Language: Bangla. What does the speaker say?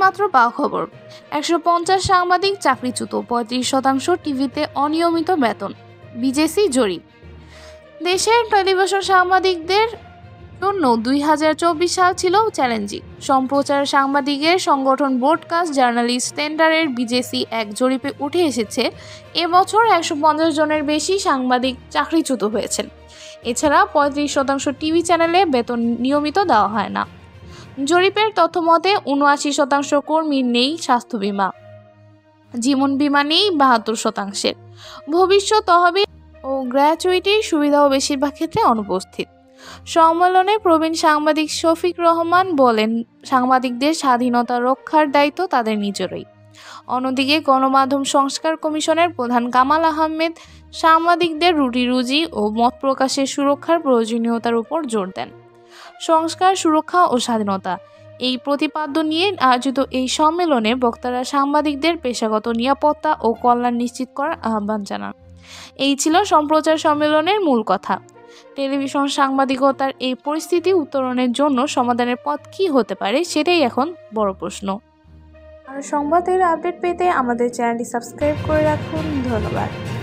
মাত্র পাওয়া খবর, 150 সাংবাদিক চাকরিচ্যুত, 35% টিভিতে অনিয়মিত বেতন। বিজেসি জরিপ। দেশের টেলিভিশন সাংবাদিকদের জন্য 2024 সাল ছিল চ্যালেঞ্জিং। সম্প্রচার সাংবাদিকের সংগঠন ব্রডকাস্ট জার্নালিস্ট সেন্টারের বিজেসি এক জরিপে উঠে এসেছে এবছর 150 জনের বেশি সাংবাদিক চাকরিচ্যুত হয়েছেন। এছাড়া 35% টিভি চ্যানেলে বেতন নিয়মিত দেওয়া হয় না। জরিপের তথ্য মতে 79% কর্মীর নেই স্বাস্থ্য বীমা, জীবন বীমা নেই 72%। ভবিষ্যৎ তহবিল ও গ্র্যাচুইটির সুবিধাও বেশিরভাগ ক্ষেত্রে অনুপস্থিত। সম্মেলনে প্রবীণ সাংবাদিক শফিক রহমান বলেন, সাংবাদিকদের স্বাধীনতা রক্ষার দায়িত্ব তাদের নিজেরই। অন্যদিকে গণমাধ্যম সংস্কার কমিশনের প্রধান কামাল আহমেদ সাংবাদিকদের রুটি-রুজি ও মত প্রকাশের সুরক্ষার প্রয়োজনীয়তার উপর জোর দেন। সংস্কার, সুরক্ষা ও স্বাধীনতা, এই প্রতিপাদ্য নিয়ে আয়োজিত এই সম্মেলনে বক্তারা সাংবাদিকদের পেশাগত নিরাপত্তা ও কল্যাণ নিশ্চিত করার আহ্বান জানান। এই ছিল সম্প্রচার সম্মেলনের মূল কথা। টেলিভিশন সাংবাদিকতার এই পরিস্থিতি উত্তরণের জন্য সমাধানের পথ কী হতে পারে, সেটাই এখন বড় প্রশ্ন। আর সংবাদের আপডেট পেতে আমাদের চ্যানেলটি সাবস্ক্রাইব করে রাখুন। ধন্যবাদ।